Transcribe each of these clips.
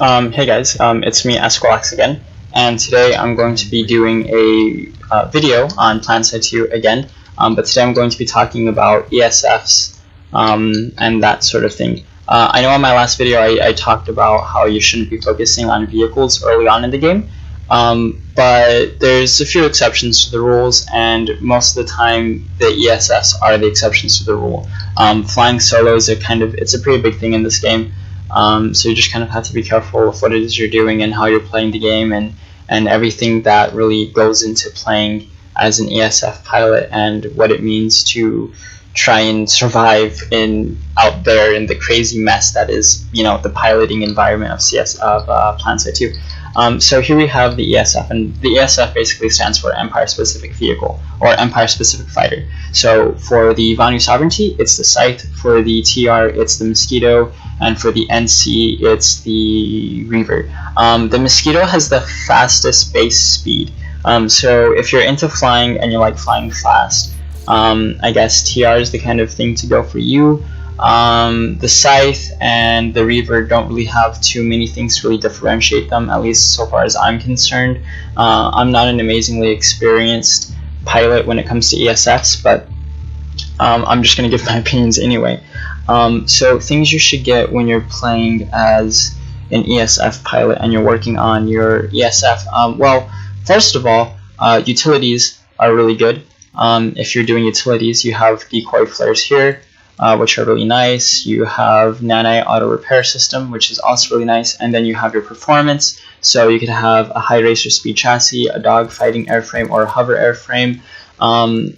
Hey guys, it's me, Esqualax again, and today I'm going to be doing a video on PlanetSide 2 again, but today I'm going to be talking about ESFs and that sort of thing. I know in my last video I talked about how you shouldn't be focusing on vehicles early on in the game, but there's a few exceptions to the rules, and most of the time the ESFs are the exceptions to the rule. Flying solos are it's a pretty big thing in this game. So you just kind of have to be careful with what it is you're doing and how you're playing the game and everything that really goes into playing as an ESF pilot and what it means to try and survive out there in the crazy mess that is, the piloting environment of PlanetSide 2. So here we have the ESF, and the ESF basically stands for Empire Specific Vehicle or Empire Specific Fighter. So for the Vanu Sovereignty, it's the Scythe. For the TR, it's the Mosquito, and for the NC, it's the Reaver. The Mosquito has the fastest base speed. So if you're into flying and you like flying fast, I guess TR is the kind of thing to go for you. The Scythe and the Reaver don't really have too many things to really differentiate them, at least so far as I'm concerned. I'm not an amazingly experienced pilot when it comes to ESFs, but I'm just going to give my opinions anyway. So things you should get when you're playing as an ESF pilot and you're working on your ESF. Well, first of all, utilities are really good. If you're doing utilities, you have decoy flares here, which are really nice. You have Nanite auto repair system, which is also really nice, and then you have your performance. So you could have a high racer speed chassis, a dogfighting airframe, or a hover airframe.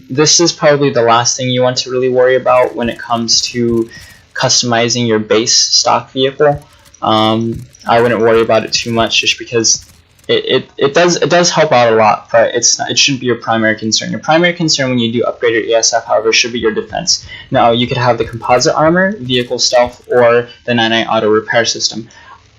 This is probably the last thing you want to really worry about when it comes to customizing your base stock vehicle. I wouldn't worry about it too much, just because it does help out a lot, but it shouldn't be your primary concern. Your primary concern when you do upgrade your ESF, however, should be your defense. Now, you could have the composite armor, vehicle stealth, or the Nanite auto repair system.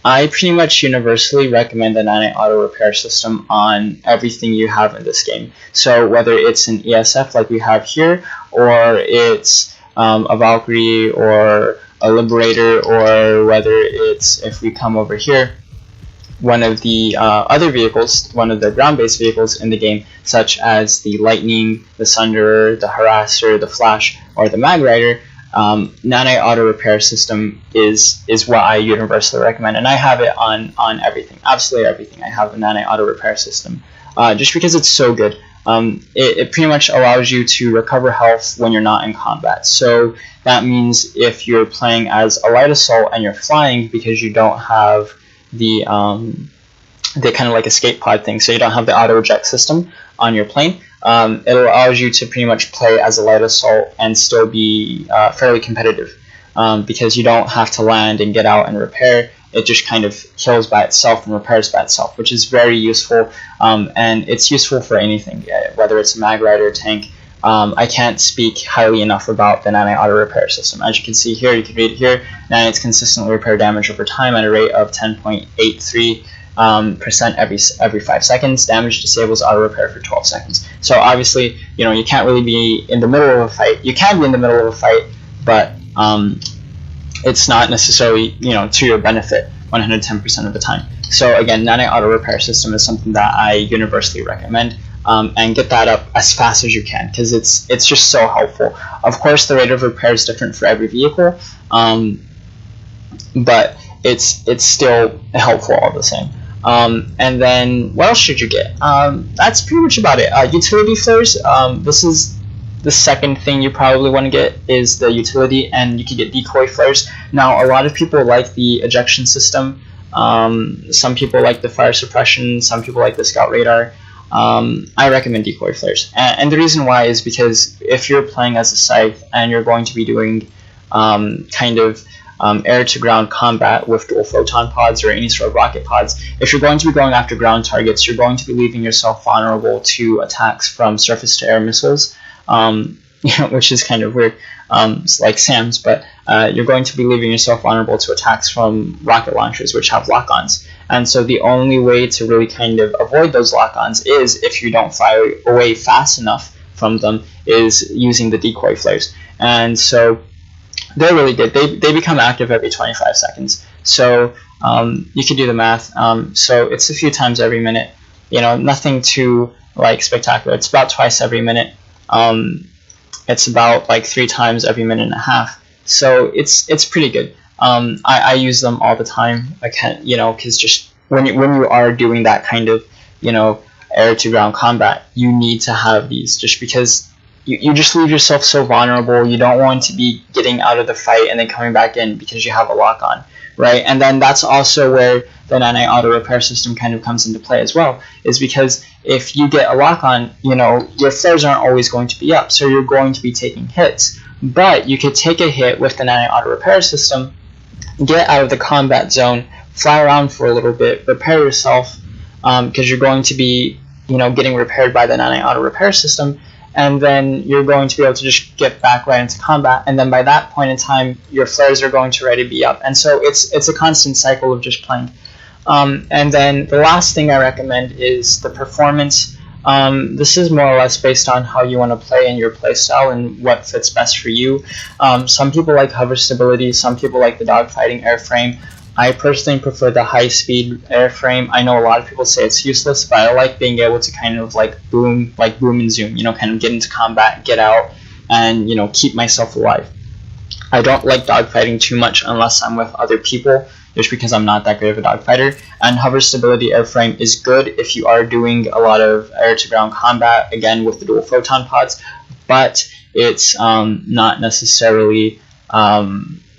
I pretty much universally recommend the Nanite auto repair system on everything you have in this game. So whether it's an ESF like we have here, or it's a Valkyrie or a Liberator, or whether it's, if we come over here, one of the other vehicles, one of the ground-based vehicles in the game, such as the Lightning, the Sunderer, the Harasser, the Flash, or the Mag Rider, Nanite auto repair system is what I universally recommend, and I have it on everything, absolutely everything. I have the Nanite auto repair system, just because it's so good. It pretty much allows you to recover health when you're not in combat. So that means if you're playing as a light assault and you're flying, because you don't have the kind of like escape pod thing, so you don't have the auto eject system on your plane, it allows you to pretty much play as a light assault and still be fairly competitive, because you don't have to land and get out and repair. It just kind of heals by itself and repairs by itself, which is very useful, and it's useful for anything, whether it's a Mag Rider, tank. I can't speak highly enough about the Nanite auto repair system. As you can see here, you can read it here, Nanite's consistently repair damage over time at a rate of 10.83% every 5 seconds. Damage disables auto repair for 12 seconds. So obviously, you can't really be in the middle of a fight. You can be in the middle of a fight, but it's not necessarily to your benefit 110% of the time. So again, Nanite auto repair system is something that I universally recommend. And get that up as fast as you can, because it's just so helpful. Of course, the rate of repair is different for every vehicle, but it's still helpful all the same. And then what else should you get? That's pretty much about it. Utility flares. This is the second thing you probably want to get, is the utility, and you can get decoy flares. Now, a lot of people like the ejection system. Some people like the fire suppression. Some people like the scout radar. I recommend decoy flares, and the reason why is because if you're playing as a Scythe and you're going to be doing air-to-ground combat with dual photon pods or any sort of rocket pods, if you're going to be going after ground targets, you're going to be leaving yourself vulnerable to attacks from surface-to-air missiles, which is kind of weird, like SAMs, but you're going to be leaving yourself vulnerable to attacks from rocket launchers, which have lock-ons. And so the only way to really kind of avoid those lock-ons is, if you don't fly away fast enough from them, is using the decoy flares. And so they're really good. They become active every 25 seconds. So you could do the math. So it's a few times every minute. You know, nothing too like spectacular. It's about twice every minute. It's about like 3 times every minute and a half. So it's pretty good. I use them all the time. I can't, you know, because just when you are doing that kind of, you know, air to ground combat, you need to have these, just because you just leave yourself so vulnerable. You don't want to be getting out of the fight and then coming back in because you have a lock on, right? And then that's also where the auto repair system kind of comes into play as well, is because if you get a lock on, you know, your flares aren't always going to be up, so you're going to be taking hits. But you could take a hit with the auto repair system, get out of the combat zone, fly around for a little bit, repair yourself, because you're going to be, you know, getting repaired by the auto repair system, and then you're going to be able to just get back right into combat, and then by that point in time, your flares are going to already be up, and so it's a constant cycle of just playing. And then the last thing I recommend is the performance. This is more or less based on how you want to play and your play style and what fits best for you. Some people like hover stability, some people like the dogfighting airframe. I personally prefer the high-speed airframe. I know a lot of people say it's useless, but I like being able to kind of like boom and zoom, you know, kind of get into combat, get out, and, you know, keep myself alive. I don't like dogfighting too much unless I'm with other people, just because I'm not that great of a dogfighter. And hover stability airframe is good if you are doing a lot of air-to-ground combat, again with the dual photon pods, but it's not necessarily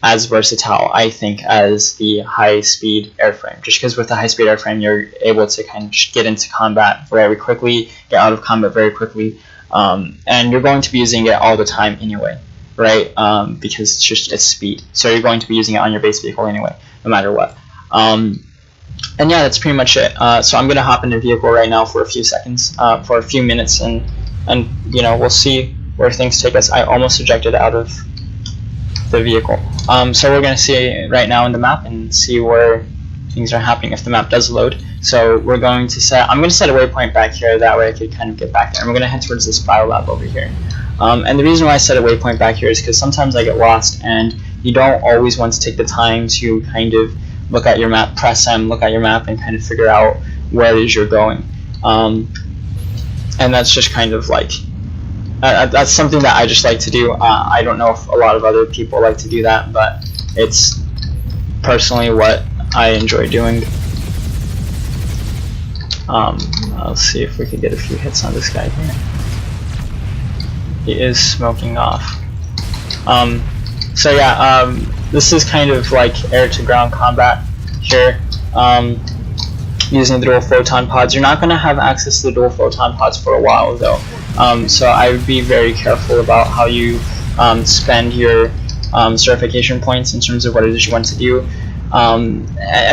as versatile, I think, as the high-speed airframe. Just because with the high-speed airframe, you're able to kind of just get into combat very quickly, get out of combat very quickly, and you're going to be using it all the time anyway, right? Because it's speed, so you're going to be using it on your base vehicle anyway, no matter what. And yeah, that's pretty much it. So I'm gonna hop in the vehicle right now for a few seconds, for a few minutes, and you know, we'll see where things take us. I almost ejected out of the vehicle. So we're gonna see right now in the map and see where things are happening if the map does load. So we're going to I'm gonna set a waypoint back here, that way I could kind of get back there. And we're gonna head towards this biolab over here. And the reason why I set a waypoint back here is because sometimes I get lost, and you don't always want to take the time to kind of look at your map, press M, look at your map, and kind of figure out where it is you're going. And that's just kind of like, that's something that I just like to do. I don't know if a lot of other people like to do that, but it's personally what I enjoy doing. Let's see if we could get a few hits on this guy here. He is smoking off. So yeah, this is kind of like air-to-ground combat here, using the dual photon pods. You're not going to have access to the dual photon pods for a while though, so I would be very careful about how you spend your certification points in terms of what it is you want to do. I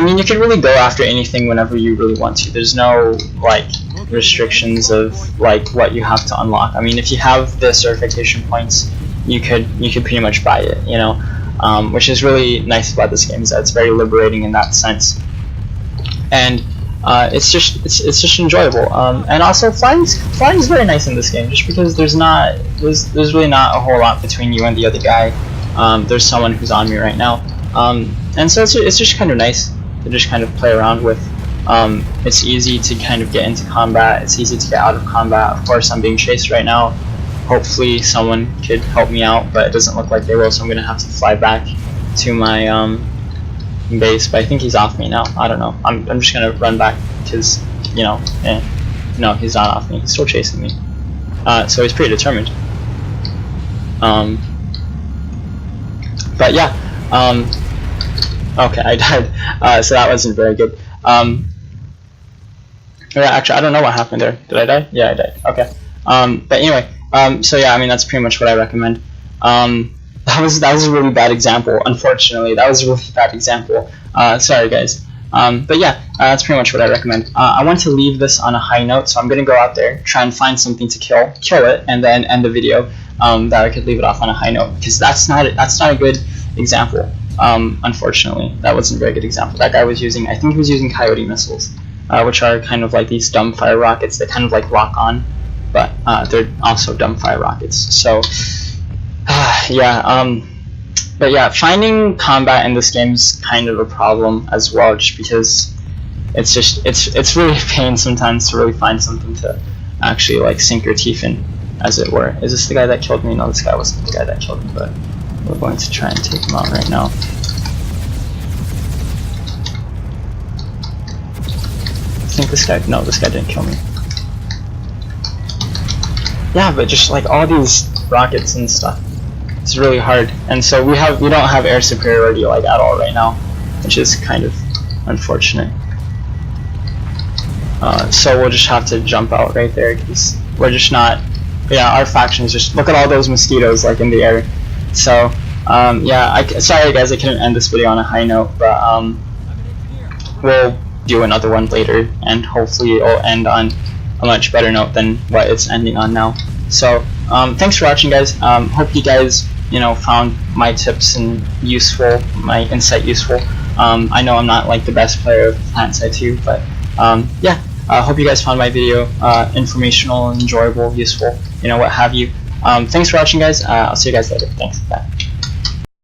mean, you can really go after anything whenever you really want to. There's no like restrictions of like what you have to unlock. I mean, if you have the certification points, you could pretty much buy it, you know, which is really nice about this game, is that it's very liberating in that sense, and it's just enjoyable. And also flying is very nice in this game, just because there's really not a whole lot between you and the other guy. There's someone who's on me right now, and so it's just kind of nice to just kind of play around with. It's easy to kind of get into combat, it's easy to get out of combat. Of course, I'm being chased right now. Hopefully someone could help me out, but it doesn't look like they will, so I'm going to have to fly back to my base, but I think he's off me now. I don't know. I'm just going to run back because, you know, no, he's not off me. He's still chasing me. So he's pretty determined. But yeah, okay, I died, so that wasn't very good. Yeah, actually, I don't know what happened there. Did I die? Yeah, I died. Okay. But anyway, so yeah, I mean, that's pretty much what I recommend. That was a really bad example. Unfortunately, that was a really bad example. Sorry, guys. But yeah, that's pretty much what I recommend. I want to leave this on a high note, so I'm gonna go out there, try and find something to kill it, and then end the video. That I could leave it off on a high note, because that's not a good example. Unfortunately, that wasn't a very good example. That guy was using, I think he was using coyote missiles, which are kind of like these dumb fire rockets that kind of like lock on, but they're also dumb fire rockets. So yeah, But yeah, finding combat in this game is kind of a problem as well, just because it's really a pain sometimes to really find something to actually like sink your teeth in, as it were. Is this the guy that killed me? No, this guy wasn't the guy that killed me, but we're going to try and take him out right now. I think this guy, no, this guy didn't kill me. Yeah, but just like all these rockets and stuff, it's really hard. And so we don't have air superiority like at all right now, which is kind of unfortunate. So we'll just have to jump out right there, because we're just not, yeah, our faction is just, look at all those mosquitoes like in the air. So yeah, sorry guys, I couldn't end this video on a high note, but we'll do another one later, and hopefully it'll end on a much better note than what it's ending on now. So thanks for watching, guys. Hope you guys found my tips and useful, my insight useful. I know I'm not like the best player of PlanetSide 2, but yeah, I hope you guys found my video informational, enjoyable, useful, what have you. Thanks for watching, guys. I'll see you guys later. Thanks. Bye.